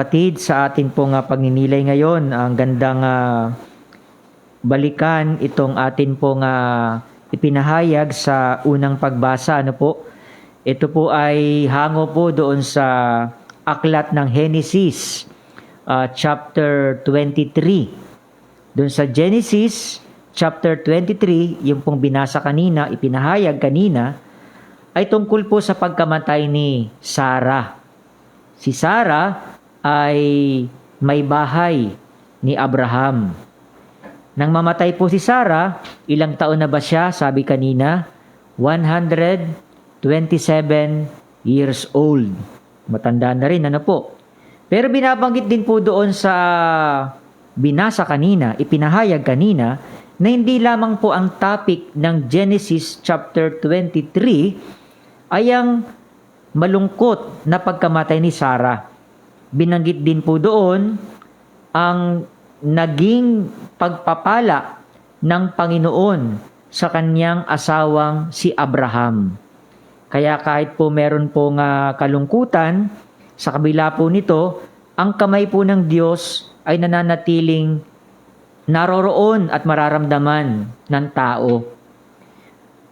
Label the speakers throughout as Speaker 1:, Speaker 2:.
Speaker 1: Kapatid, sa atin pong pagninilay ngayon, ang gandang balikan itong atin pong ipinahayag sa unang pagbasa. Ano po? Ito po ay hango po doon sa aklat ng Genesis, chapter 23. Doon sa Genesis, chapter 23, yung pong binasa kanina, ipinahayag kanina, ay tungkol po sa pagkamatay ni Sarah. Si Sarah ay may bahay ni Abraham. Nang mamatay po si Sarah, ilang taon na ba siya? Sabi kanina, 127 years old. Matanda na rin, ano po? Pero binabanggit din po doon sa binasa kanina, ipinahayag kanina, na hindi lamang po ang topic ng Genesis chapter 23 ay ang malungkot na pagkamatay ni Sarah. Binanggit din po doon ang naging pagpapala ng Panginoon sa kanyang asawang si Abraham. Kaya kahit po meron pong kalungkutan, sa kabila po nito, ang kamay po ng Diyos ay nananatiling naroroon at mararamdaman ng tao.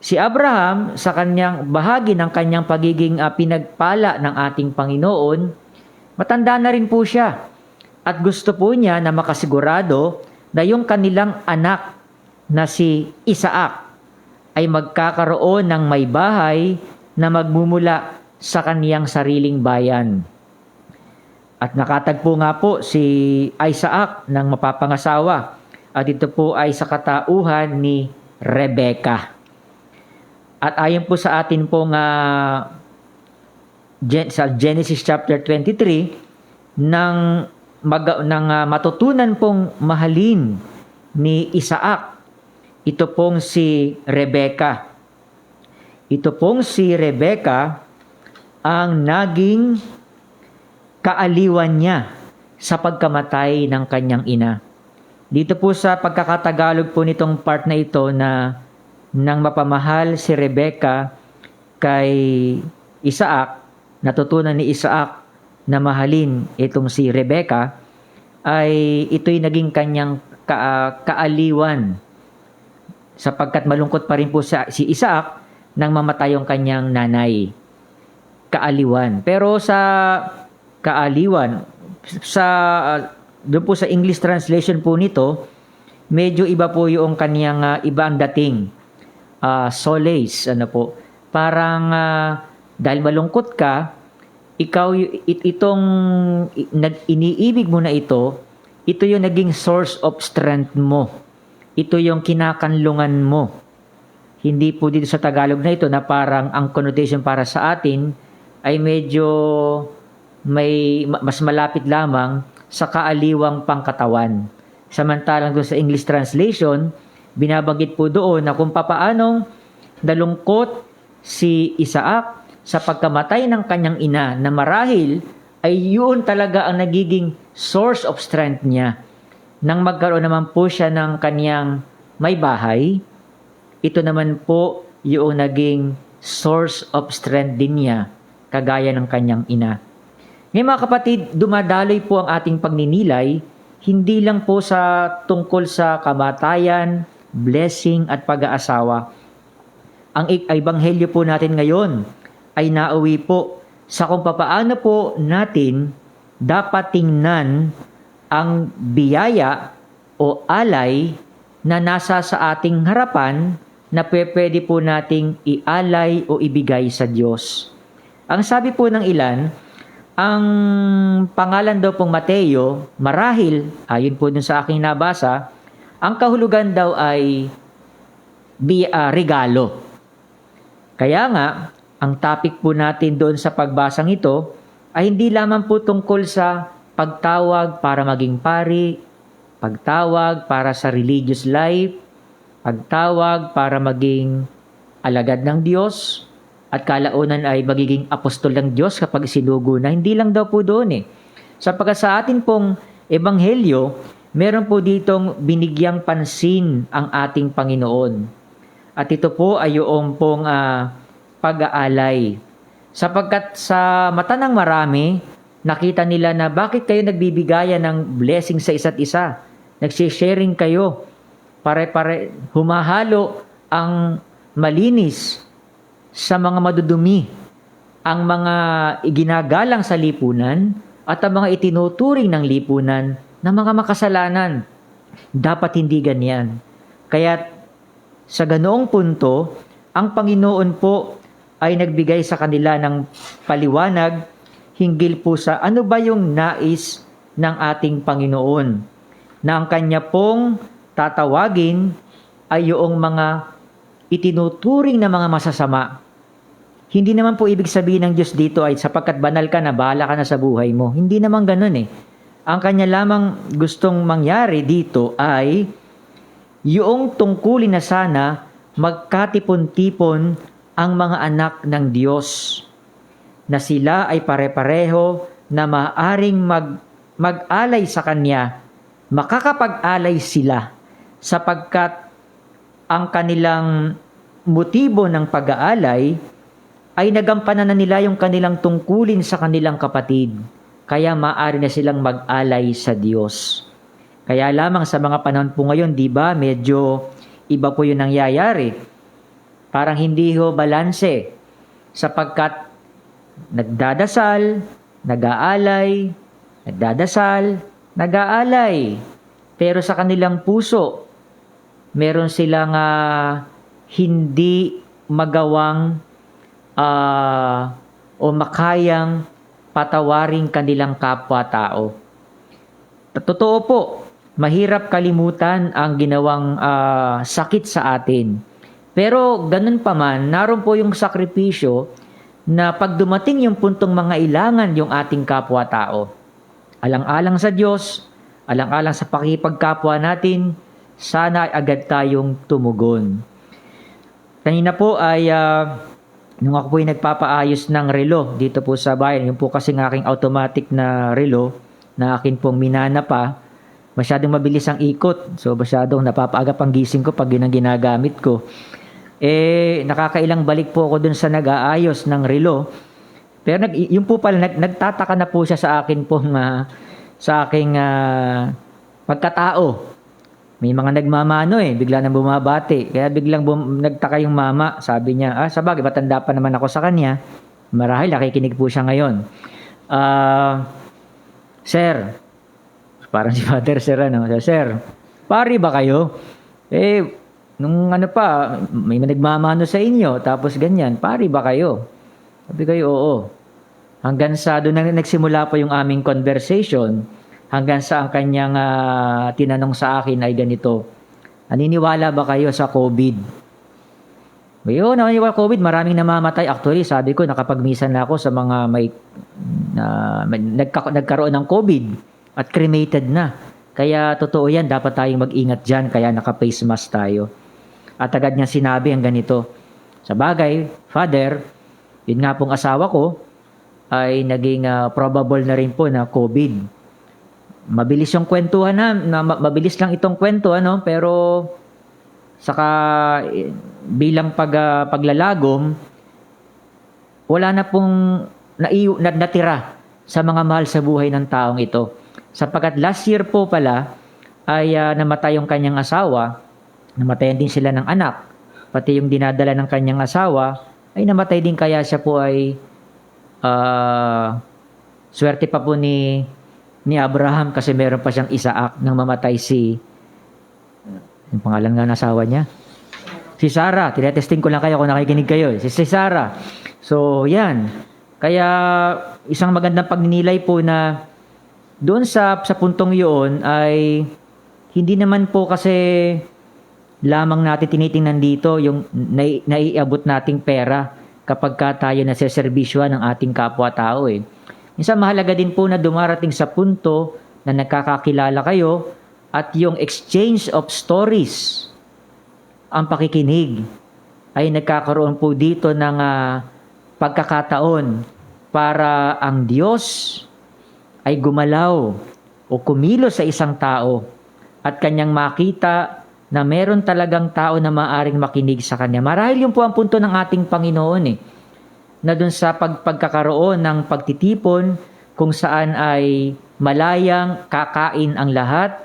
Speaker 1: Si Abraham, sa kanyang bahagi ng kanyang pagiging pinagpala ng ating Panginoon, matanda na rin po siya at gusto po niya na makasigurado na yung kanilang anak na si Isaac ay magkakaroon ng may bahay na magmumula sa kaniyang sariling bayan. At nakatagpo nga po si Isaac ng mapapangasawa at ito po ay sa katauhan ni Rebecca. At ayon po sa atin pong sa Genesis chapter 23, nang matutunan pong mahalin ni Isaac, ito pong si Rebecca. Ito pong si Rebecca ang naging kaaliwan niya sa pagkamatay ng kanyang ina. Dito po sa pagkakatagalog po nitong part na ito na nang mapamahal si Rebecca kay Isaac, natutunan ni Isaac na mahalin itong si Rebecca, ay ito'y naging kanyang kaaliwan sapagkat malungkot pa rin po si Isaac nang mamatay yung kanyang nanay. Kaaliwan. Pero sa kaaliwan, doon po sa English translation po nito, medyo iba po yung kanyang iba ang dating. Solace, ano po. Parang dahil malungkot ka, ikaw itong iniibig mo na ito yung naging source of strength mo. Ito yung kinakanlungan mo. Hindi po dito sa Tagalog na ito na parang ang connotation para sa atin ay medyo mas malapit lamang sa kaaliwang pangkatawan. Samantalang doon sa English translation, binabanggit po doon na kung papaanong nalungkot si Isaac sa pagkamatay ng kanyang ina na marahil ay yun talaga ang nagiging source of strength niya. Nang magkaroon naman po siya ng kanyang may bahay, ito naman po yung naging source of strength din niya, kagaya ng kanyang ina. Ngayon mga kapatid, dumadaloy po ang ating pagninilay, hindi lang po sa tungkol sa kamatayan, blessing at pag-aasawa. Ang ebanghelyo po natin ngayon ay nauwi po sa kung papaano po natin dapat tingnan ang biyaya o alay na nasa sa ating harapan na pwede po nating ialay o ibigay sa Diyos. Ang sabi po ng ilan, ang pangalan daw pong Mateo, marahil, ayon po dun sa aking nabasa, ang kahulugan daw ay regalo. Kaya nga, ang topic po natin doon sa pagbasang ito ay hindi lamang po tungkol sa pagtawag para maging pari, pagtawag para sa religious life, pagtawag para maging alagad ng Diyos, at kalaunan ay magiging apostol ng Diyos kapag sinugo na. Hindi lang daw po doon Sapagkat sa atin pong ebanghelyo, meron po ditong binigyang pansin ang ating Panginoon. At ito po ay yung pong pag-aalay. Sapagkat sa mata ng marami, Nakita nila na bakit kayo nagbibigayan ng blessing sa isa't isa. Nagsisharing kayo. Pare-pare, humahalo ang malinis sa mga madudumi, ang mga iginagalang sa lipunan at ang mga itinuturing ng lipunan na mga makasalanan. Dapat hindi ganyan. Kaya sa ganoong punto, ang Panginoon po ay nagbigay sa kanila ng paliwanag hinggil po sa ano ba yung nais ng ating Panginoon, na ang Kanya pong tatawagin ay yung mga itinuturing na mga masasama. Hindi naman po ibig sabihin ng Diyos dito ay sapagkat banal ka na, bahala ka na sa buhay mo. Hindi naman ganun eh. Ang Kanya lamang gustong mangyari dito ay yung tungkulin na sana magkatipon-tipon ang mga anak ng Diyos, na sila ay pare-pareho na maaring mag-alay sa Kanya, makakapag-alay sila sapagkat ang kanilang motibo ng pag-aalay ay nagampanan na nila yung kanilang tungkulin sa kanilang kapatid. Kaya maaari na silang mag-alay sa Diyos. Kaya lamang sa mga panahon po ngayon, di ba, medyo iba po yung nangyayari. Parang hindi ho balanse sapagkat nagdadasal, nag-aalay, nagdadasal, nag-aalay. Pero sa kanilang puso, meron silang hindi magawang o makayang patawaring kanilang kapwa-tao. Totoo po, mahirap kalimutan ang ginawang sakit sa atin. Pero ganun pa man, naroon po yung sakripisyo na pag dumating yung puntong mga ilangan yung ating kapwa-tao, alang-alang sa Diyos, alang-alang sa pakipagkapwa natin, sana ay agad tayong tumugon. Kanina po ay nung ako po ay nagpapaayos ng relo dito po sa bayan, yung po kasing aking automatic na relo na akin pong minana pa, masyadong mabilis ang ikot. So masyadong napapaagap ang gising ko pag yun ang ginagamit ko. Nakakailang balik po ako dun sa nag-aayos ng relo. Pero yung po pala, nagtataka na po siya sa akin pong sa aking pagkatao. May mga nagmamano bigla nang bumabati. Kaya biglang nagtaka yung mama. Sabi niya, sabagay, matanda pa naman ako sa kanya. Marahil, nakikinig po siya ngayon. Sir, parang si Father Sir, Sir, pari ba kayo? Nung may nagmamano sa inyo, tapos ganyan, pari ba kayo? Sabi kayo, oo. Hanggang sa doon na nagsimula po yung aming conversation, hanggang sa ang kanyang tinanong sa akin ay ganito, naniniwala ba kayo sa COVID? Naniniwala COVID, maraming namamatay. Actually, sabi ko, nakapagmisan na ako sa mga nagkaroon ng COVID at cremated na. Kaya totoo yan, dapat tayong mag-ingat dyan, kaya naka-face mask tayo. At agad niya sinabi ang ganito, sa bagay, Father, yun nga pong asawa ko, ay naging probable na rin po na COVID. Mabilis yung kwentuhan mabilis lang itong kwento pero saka bilang paglalagom, wala na pong natira sa mga mahal sa buhay ng taong ito. Sapagkat last year po pala ay namatay yung kanyang asawa, namatayan din sila ng anak, pati yung dinadala ng kanyang asawa ay namatay din, kaya siya po ay swerte pa po ni Abraham kasi meron pa siyang Isaac nang mamatay yung pangalan nga ng asawa niya? Si Sarah. Tinetesting ko lang kayo kung nakikinig kayo. Si Sarah. So, yan. Kaya, isang magandang pagninilay po na doon sa puntong yun ay hindi naman po kasi lamang natin tinitingnan dito yung naiabot nating pera kapag tayo naseservisyohan ng ating kapwa-tao Minsan mahalaga din po na dumarating sa punto na nagkakakilala kayo at yung exchange of stories, ang pakikinig, ay nagkakaroon po dito ng pagkakataon para ang Diyos ay gumalaw o kumilos sa isang tao at kanyang makita na meron talagang tao na maaring makinig sa kanya. Marahil yun po ang punto ng ating Panginoon na dun sa pagkakaroon ng pagtitipon kung saan ay malayang kakain ang lahat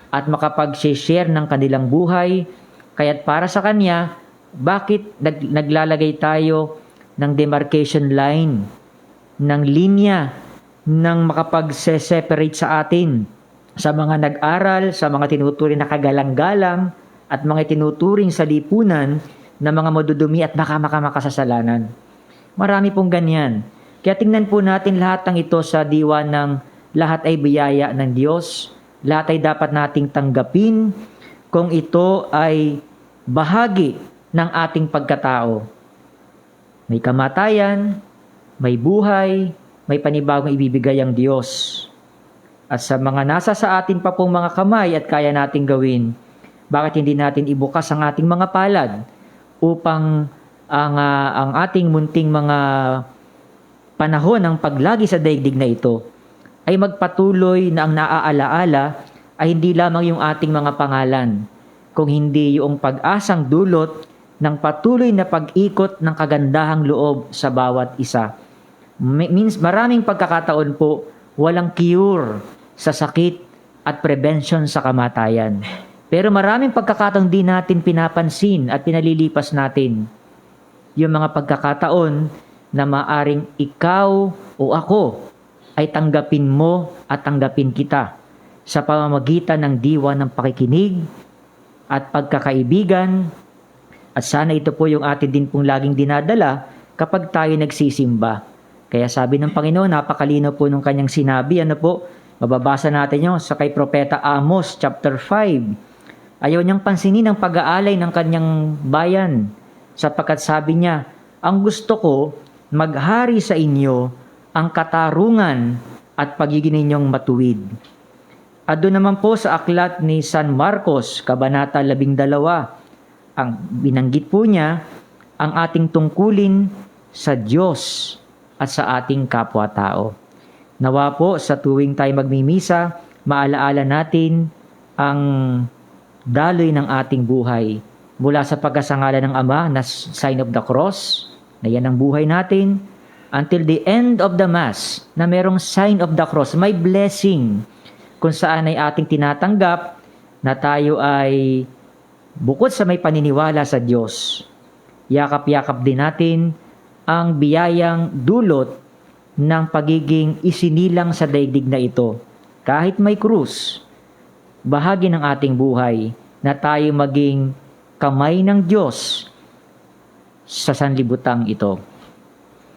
Speaker 1: at makapag-share ng kanilang buhay. Kaya't para sa Kanya, bakit naglalagay tayo ng demarcation line, ng linya, ng makapag-separate sa atin sa mga nag-aral, sa mga tinuturing na kagalang-galang, at mga tinuturing sa lipunan na mga madudumi at baka makasasalanan. Marami pong ganyan. Kaya tingnan po natin lahat ng ito sa diwa ng lahat ay biyaya ng Diyos. Lahat ay dapat nating tanggapin kung ito ay bahagi ng ating pagkatao. May kamatayan, may buhay, may panibagong ibibigay ang Diyos. At sa mga nasa sa atin pa pong mga kamay at kaya nating gawin, bakit hindi natin ibukas ang ating mga palad upang ang ating munting mga panahon ng paglagi sa daigdig na ito ay magpatuloy na ang naaalaala ay hindi lamang yung ating mga pangalan, kung hindi yung pag-asang dulot ng patuloy na pag-ikot ng kagandahang loob sa bawat isa. Means maraming pagkakataon po walang cure sa sakit at prevention sa kamatayan. Pero maraming pagkakataon din natin pinapansin at pinalilipas natin yung mga pagkakataon na maaring ikaw o ako ay tanggapin mo at tanggapin kita sa pamamagitan ng diwa ng pakikinig at pagkakaibigan. At sana ito po yung atin din pong laging dinadala kapag tayo nagsisimba. Kaya sabi ng Panginoon, napakalino po nung kanyang sinabi, mababasa natin yun sa kay Propeta Amos chapter 5. Ayaw niyang pansinin ang pag-aalay ng kanyang bayan, sapagkat sabi niya, ang gusto ko, maghari sa inyo ang katarungan at pagiging ninyong matuwid. At doon naman po sa aklat ni San Marcos, Kabanata 12, ang binanggit po niya, ang ating tungkulin sa Diyos at sa ating kapwa-tao. Nawa po sa tuwing tayo magmimisa, maalaala natin ang daloy ng ating buhay mula sa pagkasangalan ng Ama na sign of the cross, na yan ang buhay natin, until the end of the Mass na merong sign of the cross, may blessing kung saan ay ating tinatanggap na tayo ay bukod sa may paniniwala sa Diyos, yakap-yakap din natin ang biyayang dulot ng pagiging isinilang sa daigdig na ito. Kahit may krus, bahagi ng ating buhay na tayo maging kamay ng Diyos sa sanlibutang ito.